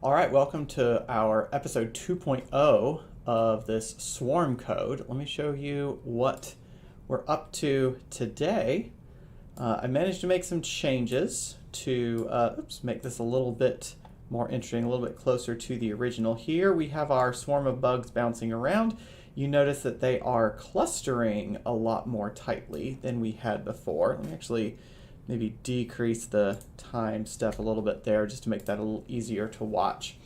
All right, welcome to our episode 2.0 of this swarm code. Let me show you what we're up to today. I managed to make some changes to make this a little bit more interesting, a little bit closer to the original. Here we have our swarm of bugs bouncing around. You notice that they are clustering a lot more tightly than we had before. Let me actually maybe decrease the time step a little bit there just to make that a little easier to watch.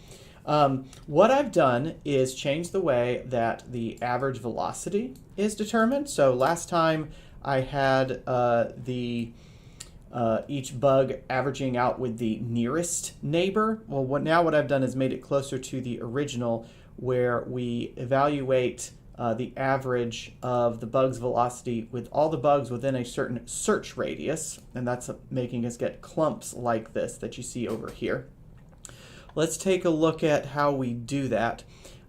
What I've done is change the way that the average velocity is determined. So last time I had each bug averaging out with the nearest neighbor. Well, now what I've done is made it closer to the original, where we evaluate the average of the bug's velocity with all the bugs within a certain search radius, and that's making us get clumps like this that you see over here. Let's take a look at how we do that.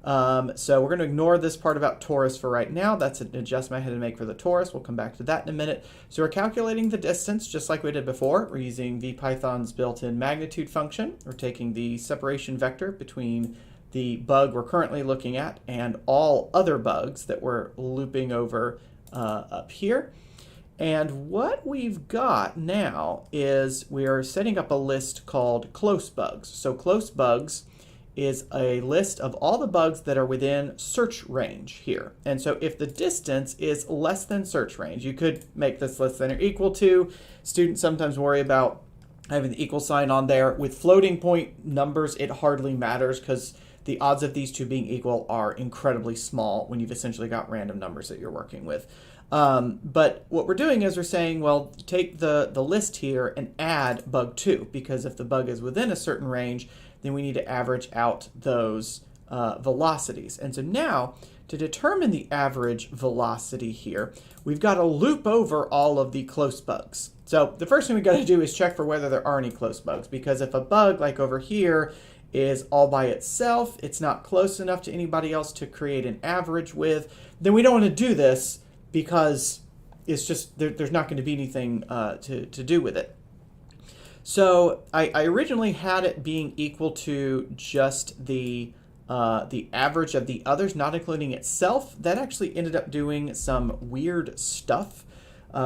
So we're going to ignore this part about torus for right now. That's an adjustment I had to make for the torus. We'll come back to that in a minute. So we're calculating the distance just like we did before. We're using VPython's built-in magnitude function. We're taking the separation vector between the bug we're currently looking at and all other bugs that we're looping over up here. And what we've got now is we are setting up a list called close bugs. So close bugs is a list of all the bugs that are within search range here. And so if the distance is less than search range, you could make this less than or equal to. Students sometimes worry about having the equal sign on there. With floating point numbers, it hardly matters because the odds of these two being equal are incredibly small when you've essentially got random numbers that you're working with. But what we're doing is we're saying, well, take the list here and add bug 2, because if the bug is within a certain range, then we need to average out those velocities. And so now, to determine the average velocity here, we've got to loop over all of the close bugs. So the first thing we've got to do is check for whether there are any close bugs, because if a bug, like over here, is all by itself, it's not close enough to anybody else to create an average with, then we don't want to do this because it's just, there's not going to be anything to do with it. So I originally had it being equal to just the average of the others, not including itself. That actually ended up doing some weird stuff.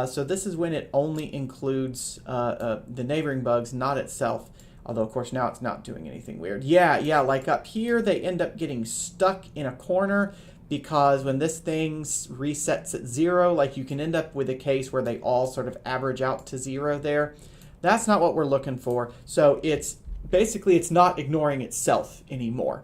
So this is when it only includes the neighboring bugs, not itself. Although, of course, now it's not doing anything weird. Yeah, like up here, they end up getting stuck in a corner because when this thing resets at 0, like you can end up with a case where they all sort of average out to 0 there. That's not what we're looking for. So it's basically, it's not ignoring itself anymore,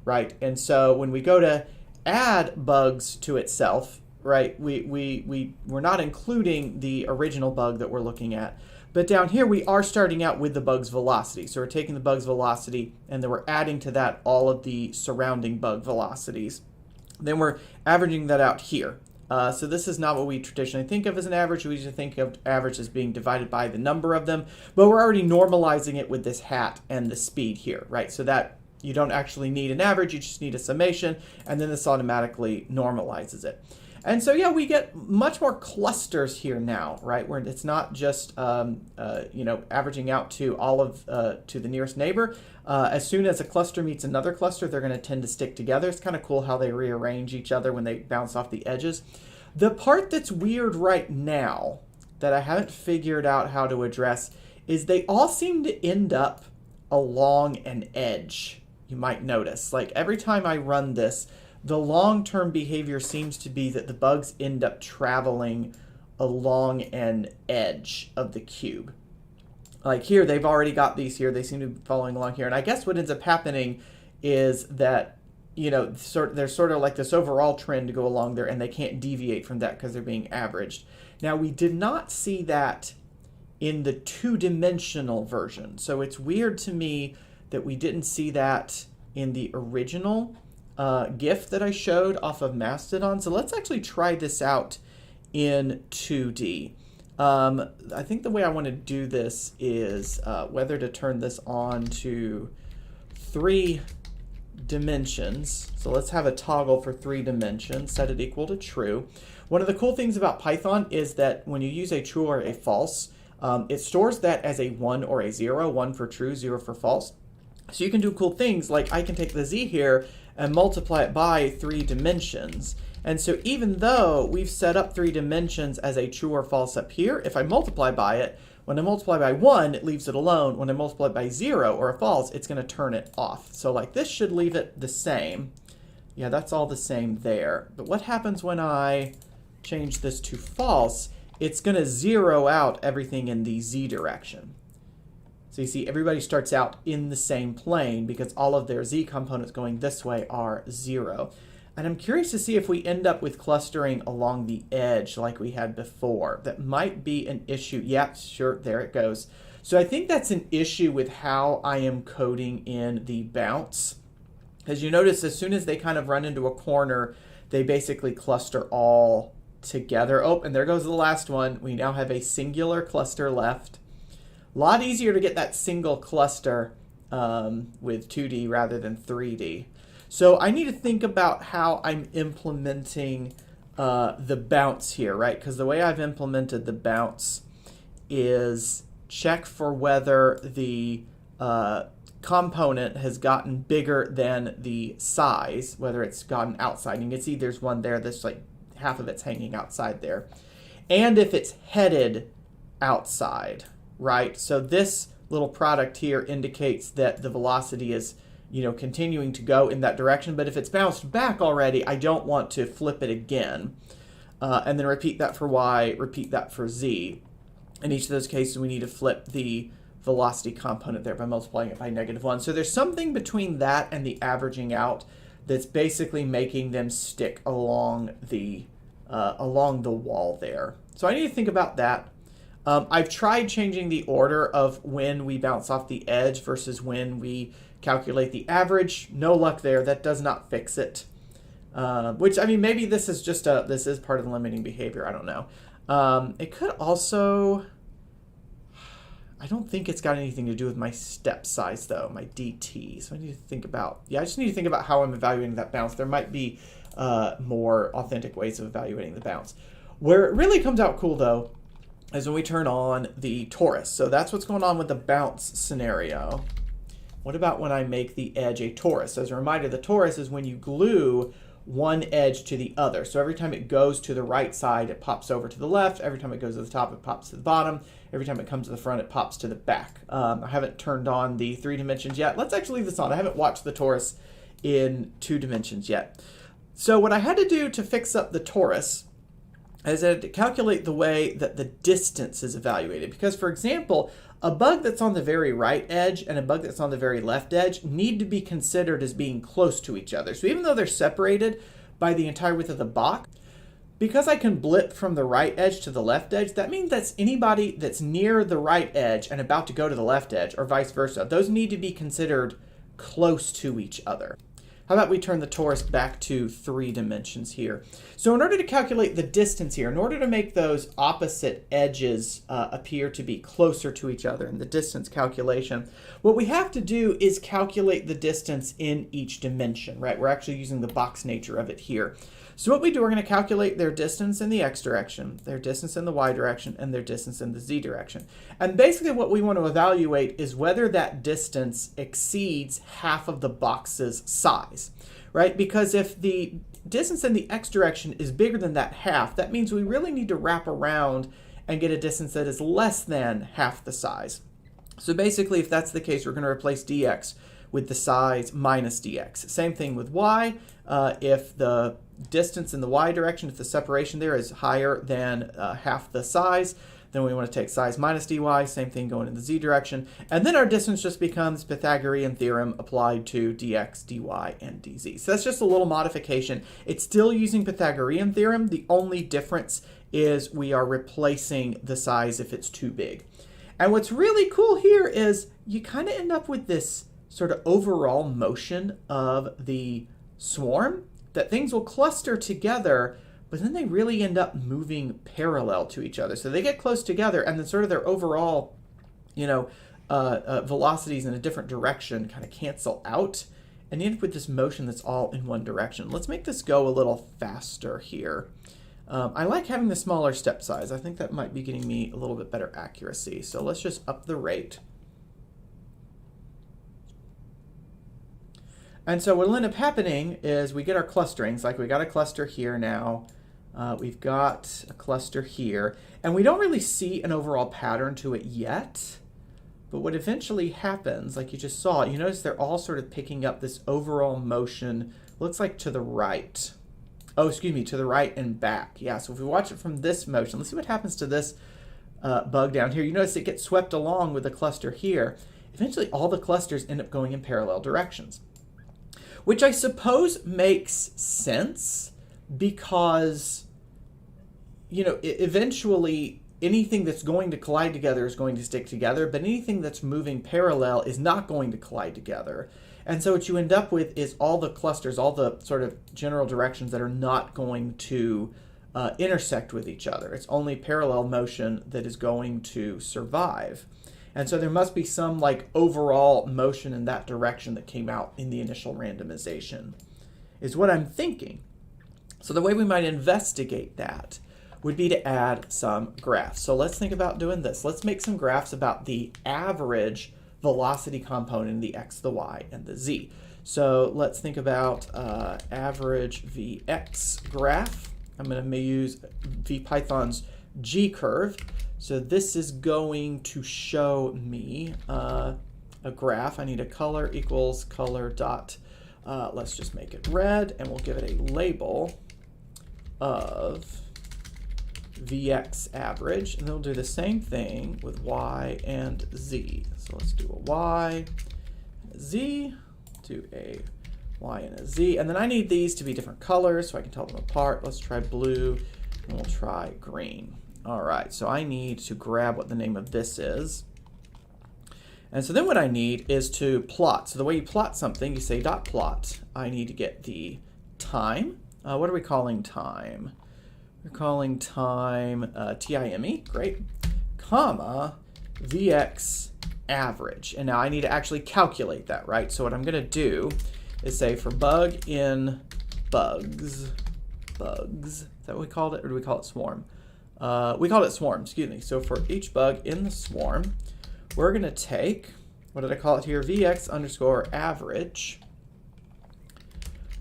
right? And so when we go to add bugs to itself, right, we're not including the original bug that we're looking at. But down here, we are starting out with the bug's velocity. So we're taking the bug's velocity, and then we're adding to that all of the surrounding bug velocities. Then we're averaging that out here. So this is not what we traditionally think of as an average. We usually think of average as being divided by the number of them. But we're already normalizing it with this hat and the speed here, right? So that you don't actually need an average. You just need a summation. And then this automatically normalizes it. And so, yeah, we get much more clusters here now, right? Where it's not just, averaging out to all of, to the nearest neighbor. As soon as a cluster meets another cluster, they're going to tend to stick together. It's kind of cool how they rearrange each other when they bounce off the edges. The part that's weird right now that I haven't figured out how to address is they all seem to end up along an edge, you might notice. Like every time I run this, the long-term behavior seems to be that the bugs end up traveling along an edge of the cube. Like here, they've already got these here. They seem to be following along here. And I guess what ends up happening is that, there's sort of like this overall trend to go along there, and they can't deviate from that because they're being averaged. Now, we did not see that in the two-dimensional version. So it's weird to me that we didn't see that in the original GIF that I showed off of Mastodon. So let's actually try this out in 2D. I think the way I want to do this is whether to turn this on to 3 dimensions. So let's have a toggle for 3 dimensions, set it equal to true. One of the cool things about Python is that when you use a true or a false, it stores that as a 1 or a 0, 1 for true, 0 for false. So you can do cool things like I can take the z here and multiply it by 3 dimensions. And so even though we've set up 3 dimensions as a true or false up here, if I multiply by it, when I multiply by 1, it leaves it alone. When I multiply by 0 or a false, it's going to turn it off. So like this should leave it the same. Yeah, that's all the same there. But what happens when I change this to false? It's going to zero out everything in the z direction. So you see, everybody starts out in the same plane because all of their z components going this way are 0. And I'm curious to see if we end up with clustering along the edge like we had before. That might be an issue. Yeah, sure, there it goes. So I think that's an issue with how I am coding in the bounce. As you notice, as soon as they kind of run into a corner, they basically cluster all together. Oh, and there goes the last one. We now have a singular cluster left. A lot easier to get that single cluster with 2D rather than 3D. So I need to think about how I'm implementing the bounce here, right? Because the way I've implemented the bounce is check for whether the component has gotten bigger than the size, whether it's gotten outside. You can see there's one there that's like half of it's hanging outside there. And if it's headed outside, right? So this little product here indicates that the velocity is continuing to go in that direction. But if it's bounced back already, I don't want to flip it again. And then repeat that for y, repeat that for z. In each of those cases, we need to flip the velocity component there by multiplying it by -1. So there's something between that and the averaging out that's basically making them stick along the wall there. So I need to think about that. I've tried changing the order of when we bounce off the edge versus when we calculate the average. No luck there. That does not fix it. Which, I mean, maybe this is just this is part of the limiting behavior. I don't know. It could also, I don't think it's got anything to do with my step size though, my dt. So I need to think about, I just need to think about how I'm evaluating that bounce. There might be more authentic ways of evaluating the bounce. Where it really comes out cool though is when we turn on the torus. So that's what's going on with the bounce scenario. What about when I make the edge a torus? As a reminder, the torus is when you glue one edge to the other. So every time it goes to the right side, it pops over to the left. Every time it goes to the top, it pops to the bottom. Every time it comes to the front, it pops to the back. I haven't turned on the 3 dimensions yet. Let's actually leave this on. I haven't watched the torus in 2 dimensions yet. So what I had to do to fix up the torus is I had to calculate the way that the distance is evaluated. Because, for example, a bug that's on the very right edge and a bug that's on the very left edge need to be considered as being close to each other. So even though they're separated by the entire width of the box, because I can blip from the right edge to the left edge, that means that's anybody that's near the right edge and about to go to the left edge, or vice versa. Those need to be considered close to each other. How about we turn the torus back to 3 dimensions here? So in order to calculate the distance here, in order to make those opposite edges appear to be closer to each other in the distance calculation, what we have to do is calculate the distance in each dimension, right? We're actually using the box nature of it here. So what we do, we're going to calculate their distance in the x direction, their distance in the y direction, and their distance in the z direction. And basically what we want to evaluate is whether that distance exceeds half of the box's size, right? Because if the distance in the x direction is bigger than that half, that means we really need to wrap around and get a distance that is less than half the size. So basically, if that's the case, we're going to replace dx with the size minus dx. Same thing with y. If the distance in the y direction, if the separation there is higher than half the size, then we want to take size minus dy. Same thing going in the z direction. And then our distance just becomes Pythagorean theorem applied to dx, dy, and dz. So that's just a little modification. It's still using Pythagorean theorem. The only difference is we are replacing the size if it's too big. And what's really cool here is you kind of end up with this sort of overall motion of the swarm, that things will cluster together, but then they really end up moving parallel to each other. So they get close together, and then sort of their overall, velocities in a different direction kind of cancel out, and you end up with this motion that's all in one direction. Let's make this go a little faster here. I like having the smaller step size. I think that might be getting me a little bit better accuracy. So let's just up the rate. And so what will end up happening is we get our clusterings, like we got a cluster here now, we've got a cluster here, and we don't really see an overall pattern to it yet. But what eventually happens, like you just saw, you notice they're all sort of picking up this overall motion, looks like to the right. Oh, excuse me, to the right and back. Yeah, so if we watch it from this motion, let's see what happens to this bug down here. You notice it gets swept along with the cluster here. Eventually, all the clusters end up going in parallel directions, which I suppose makes sense because, you know, eventually anything that's going to collide together is going to stick together, but anything that's moving parallel is not going to collide together. And so what you end up with is all the clusters, all the sort of general directions that are not going to intersect with each other. It's only parallel motion that is going to survive. And so there must be some like overall motion in that direction that came out in the initial randomization, is what I'm thinking. So the way we might investigate that would be to add some graphs. So let's think about doing this. Let's make some graphs about the average velocity component in the x, the y, and the z. So let's think about average Vx graph. I'm going to use VPython's G-curve. So this is going to show me a graph. I need a color equals color dot, let's just make it red, and we'll give it a label of Vx average, and then we'll do the same thing with y and z. So let's do a y, and a z, do a y and a z, and then I need these to be different colors so I can tell them apart. Let's try blue, and we'll try green. All right, so I need to grab what the name of this is. And so then what I need is to plot. So the way you plot something, you say dot plot. I need to get the time. What are we calling time? We're calling time time, great, comma, Vx average. And now I need to actually calculate that, right? So what I'm going to do is say for bug in bugs, is that what we called it, or do we call it swarm? We called it swarm, excuse me. So for each bug in the swarm, we're going to take, what did I call it here? Vx underscore average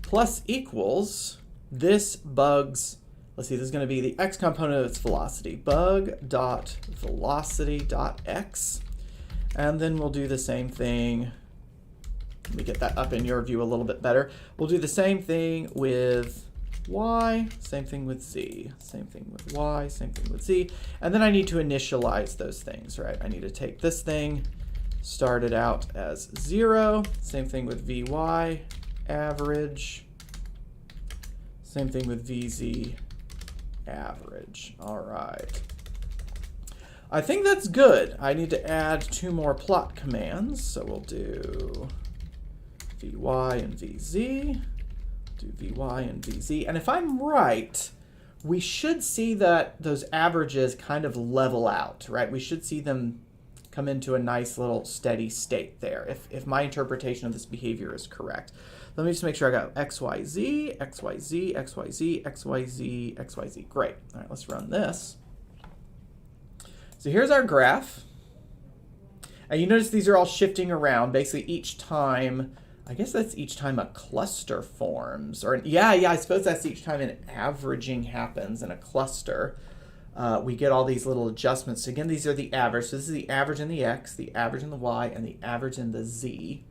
plus equals this bug's, let's see, this is going to be the x component of its velocity, bug dot velocity dot x. And then we'll do the same thing. Let me get that up in your view a little bit better. We'll do the same thing with y, same thing with z, same thing with y, same thing with z. And then I need to initialize those things, right? I need to take this thing, start it out as 0, same thing with vy average, same thing with vz average. All right. I think that's good. I need to add 2 more plot commands. So we'll do vy and vz, do vy and vz. And if I'm right, we should see that those averages kind of level out, right? We should see them come into a nice little steady state there, if my interpretation of this behavior is correct. Let me just make sure I got XYZ, XYZ, XYZ, XYZ, XYZ. Great. All right, let's run this. So here's our graph. And you notice these are all shifting around. Basically each time, I guess that's each time a cluster forms. Or yeah, I suppose that's each time an averaging happens in a cluster. We get all these little adjustments. Again, these are the average. So this is the average in the x, the average in the y, and the average in the z.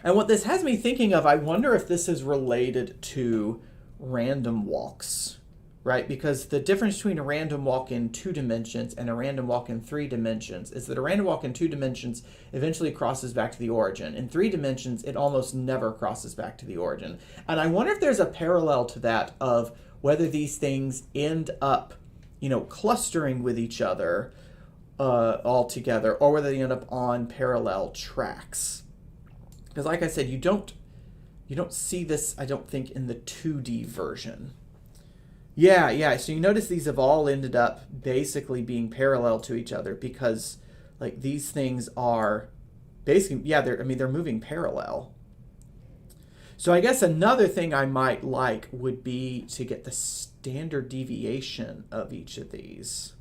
And what this has me thinking of, I wonder if this is related to random walks, right? Because the difference between a random walk in 2 dimensions and a random walk in 3 dimensions is that a random walk in 2 dimensions eventually crosses back to the origin. In 3 dimensions, it almost never crosses back to the origin. And I wonder if there's a parallel to that of whether these things end up, you know, clustering with each other all together, or whether they end up on parallel tracks. Because like I said, you don't see this, I don't think, in the 2D version. Yeah, so you notice these have all ended up basically being parallel to each other because like these things are basically, yeah, they're moving parallel. So I guess another thing I might like would be to get the standard deviation of each of these.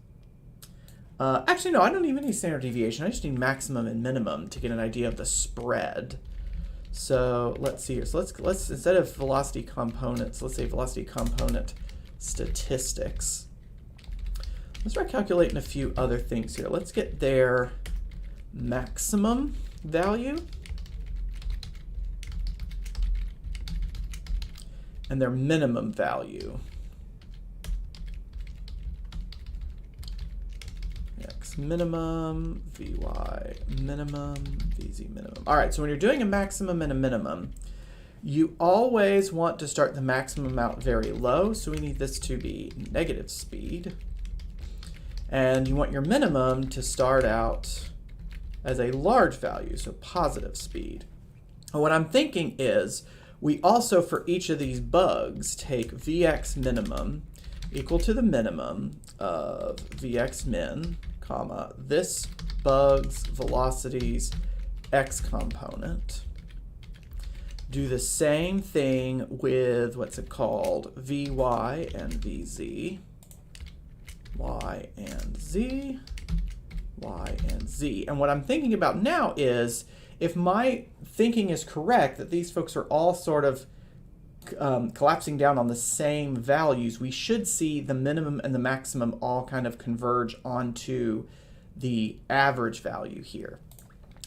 Actually, no, I don't even need standard deviation. I just need maximum and minimum to get an idea of the spread. So let's see here. So let's instead of velocity components, let's say velocity component statistics. Let's start calculating a few other things here. Let's get their maximum value and their minimum value. X minimum, Vy minimum, Vz minimum. All right, so when you're doing a maximum and a minimum, you always want to start the maximum out very low, so we need this to be negative speed. And you want your minimum to start out as a large value, so positive speed. And what I'm thinking is we also, for each of these bugs, take Vx minimum equal to the minimum of Vx min, comma, this bug's velocity's x component. Do the same thing with, what's it called, Vy and Vz. Y and Z, Y and Z. And what I'm thinking about now is, if my thinking is correct, that these folks are all sort of collapsing down on the same values, we should see the minimum and the maximum all kind of converge onto the average value here.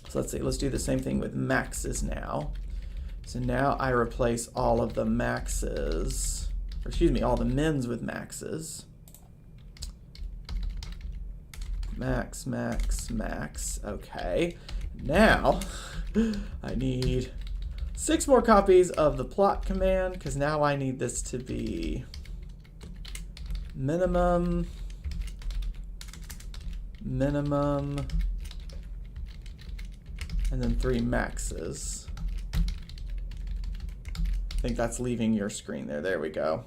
So let's do the same thing with maxes now. So now I replace all of the maxes, or excuse me, all the mins with maxes. Max, max, max. Okay. Now I need 6 more copies of the plot command, because now I need this to be minimum, minimum, and then 3 maxes. I think that's leaving your screen there. There we go.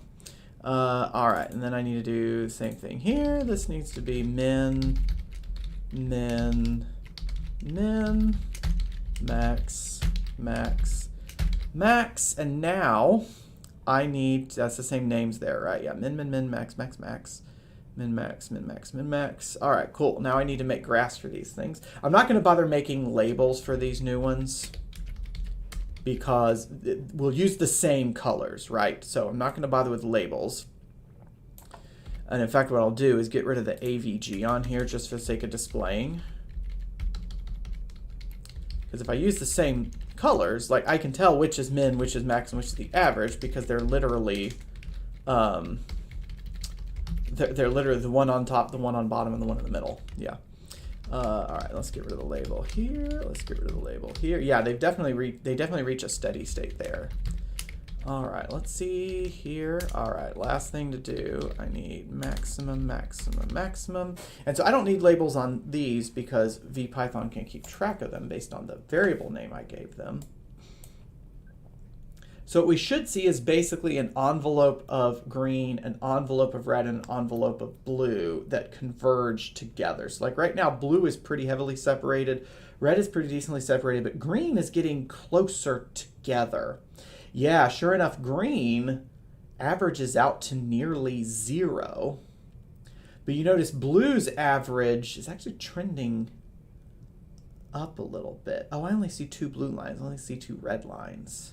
All right, and then I need to do the same thing here. This needs to be min, min, min, max, max, max, and now I need, that's the same names there, right? Yeah, min, min, min, max, max, max, min, max, min, max, min, max. All right, cool. Now I need to make graphs for these things. I'm not going to bother making labels for these new ones because we'll use the same colors, right? So I'm not going to bother with labels. And in fact, what I'll do is get rid of the AVG on here just for the sake of displaying. Because if I use the same colors, like I can tell which is min, which is max, and which is the average, because they're literally they're literally the one on top, the one on bottom, and the one in the middle. Yeah. All right, let's get rid of the label here. Let's get rid of the label here. Yeah, they definitely reach a steady state there. All right, let's see here. All right, last thing to do, I need maximum, maximum, maximum. And so I don't need labels on these because VPython can keep track of them based on the variable name I gave them. So what we should see is basically an envelope of green, an envelope of red, and an envelope of blue that converge together. So like right now, blue is pretty heavily separated, red is pretty decently separated, but green is getting closer together. Yeah, sure enough, green averages out to nearly 0. But you notice blue's average is actually trending up a little bit. Oh, I only see 2 blue lines. I only see 2 red lines.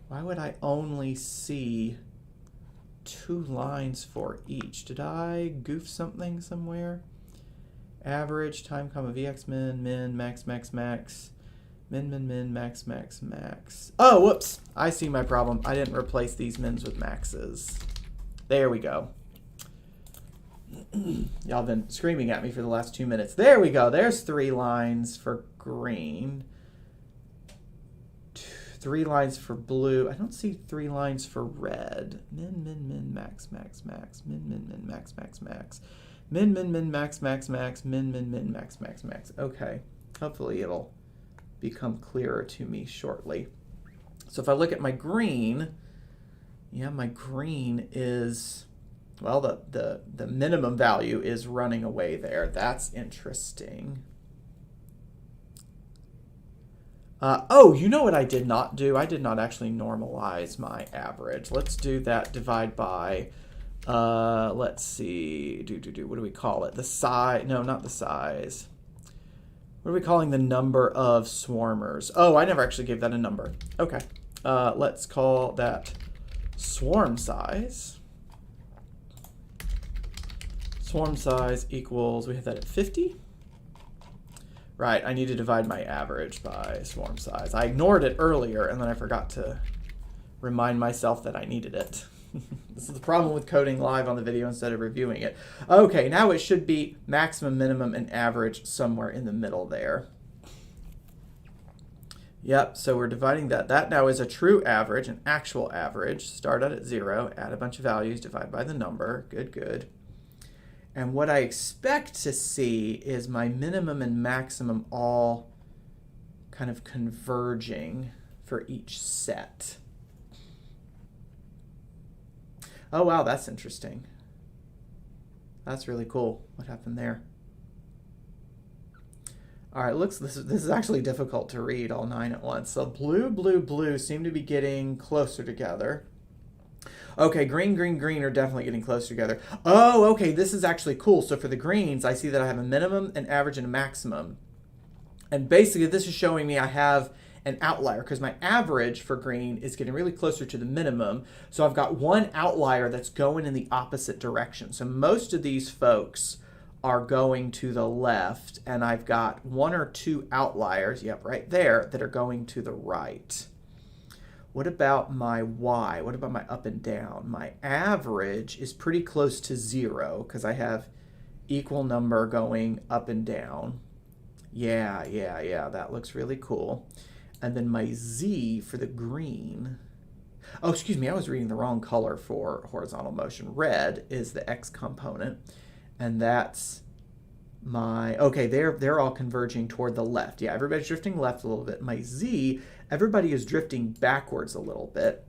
Why would I only see 2 lines for each? Did I goof something somewhere? Average, time, comma, Vx min, min, max, max, max. Min, min, min, max, max, max. Oh, whoops. I see my problem. I didn't replace these mins with maxes. There we go. Y'all have been screaming at me for the last 2 minutes. There we go. There's 3 lines for green. 3 lines for blue. I don't see 3 lines for red. Min, min, min, max, max, max. Min, min, min, max, max, max. Min, min, min, max, max, max. Min, min, min, max, max, max. Okay. Hopefully it'll become clearer to me shortly. So if I look at my green, yeah, my green is, well, the minimum value is running away there. That's interesting. Oh, you know what I did not do? I did not actually normalize my average. Let's do that, divide by, let's see, what do we call it? The size, no, not the size. What What are we calling the number of swarmers? Oh, I never actually gave that a number. Okay. Let's call that swarm size. Swarm size equals, we have that at 50. Right, I need to divide my average by swarm size. I ignored it earlier, and then I forgot to remind myself that I needed it. This is the problem with coding live on the video instead of reviewing it. Okay, now it should be maximum, minimum, and average somewhere in the middle there. Yep, so we're dividing that. That now is a true average, an actual average. Start out at 0, add a bunch of values, divide by the number. Good, good. And what I expect to see is my minimum and maximum all kind of converging for each set. Oh, wow, that's interesting. That's really cool. What happened there? All right, this is actually difficult to read all 9 at once. So blue, blue, blue seem to be getting closer together. Okay, green, green, green are definitely getting closer together. Oh, okay, this is actually cool. So for the greens, I see that I have a minimum, an average, and a maximum. And basically, this is showing me I have an outlier because my average for green is getting really closer to the minimum. So I've got one outlier that's going in the opposite direction. So most of these folks are going to the left, and I've got 1 or 2 outliers, yep, right there, that are going to the right. What about my Y? What about my up and down? My average is pretty close to 0 because I have equal number going up and down. Yeah, that looks really cool. And then my Z for the green. Oh, excuse me, I was reading the wrong color for horizontal motion. Red is the X component, and that's my, okay, they're all converging toward the left. Yeah, everybody's drifting left a little bit. My Z, everybody is drifting backwards a little bit.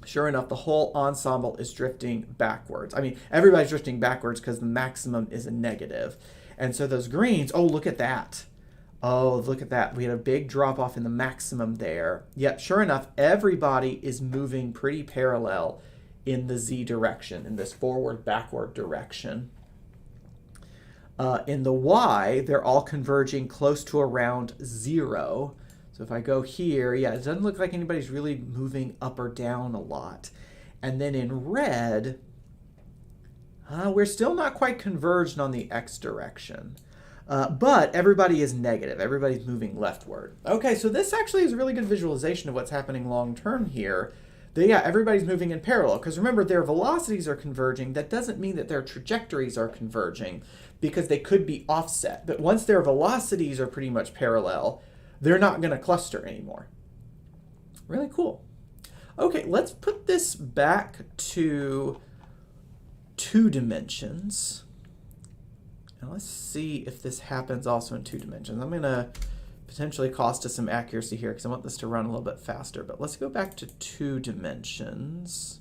Sure enough, the whole ensemble is drifting backwards. I mean, everybody's drifting backwards because the maximum is a negative. And so those greens, oh, look at that. Oh, look at that. We had a big drop off in the maximum there. Yep, sure enough, everybody is moving pretty parallel in the Z direction, in this forward-backward direction. In the Y, they're all converging close to around 0. So if I go here, yeah, it doesn't look like anybody's really moving up or down a lot. And then in red, we're still not quite converged on the X direction. But everybody is negative. Everybody's moving leftward. Okay, so this actually is a really good visualization of what's happening long term here. Yeah, everybody's moving in parallel. Because remember, their velocities are converging. That doesn't mean that their trajectories are converging because they could be offset. But once their velocities are pretty much parallel, they're not going to cluster anymore. Really cool. Okay, let's put this back to 2 dimensions. Now let's see if this happens also in 2 dimensions. I'm going to potentially cost us some accuracy here because I want this to run a little bit faster. But let's go back to 2 dimensions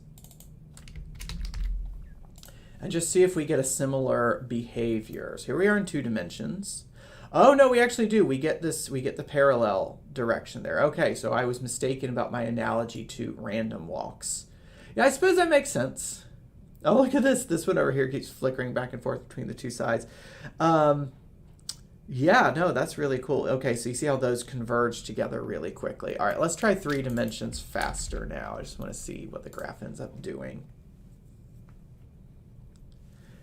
and just see if we get a similar behavior. So here we are in 2 dimensions. Oh no, we actually do. We get the parallel direction there. Okay, so I was mistaken about my analogy to random walks. Yeah, I suppose that makes sense. Oh, look at this. This one over here keeps flickering back and forth between the 2 sides. Yeah, no, that's really cool. Okay, so you see how those converge together really quickly. All right, let's try 3 dimensions faster now. I just want to see what the graph ends up doing.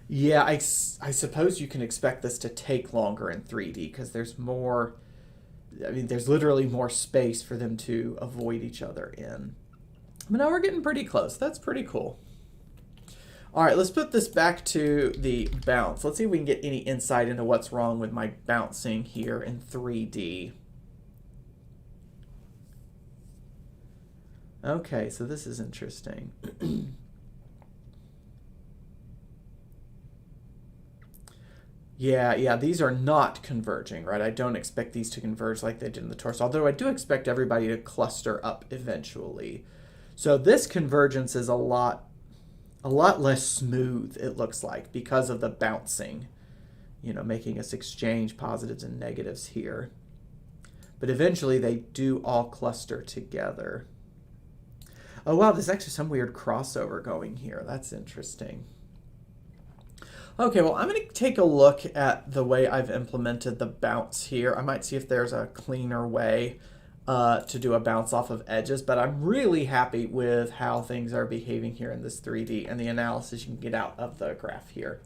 Yeah, I suppose you can expect this to take longer in 3D because there's more, I mean, there's literally more space for them to avoid each other in. But now we're getting pretty close. That's pretty cool. All right, let's put this back to the bounce. Let's see if we can get any insight into what's wrong with my bouncing here in 3D. Okay, so this is interesting. Yeah, these are not converging, right? I don't expect these to converge like they did in the torso, although I do expect everybody to cluster up eventually. So this convergence is a lot less smooth, it looks like, because of the bouncing, you know, making us exchange positives and negatives here. But eventually they do all cluster together. Oh wow, there's actually some weird crossover going here. That's interesting. Okay, well, I'm going to take a look at the way I've implemented the bounce here. I might see if there's a cleaner way to do a bounce off of edges, but I'm really happy with how things are behaving here in this 3D and the analysis you can get out of the graph here.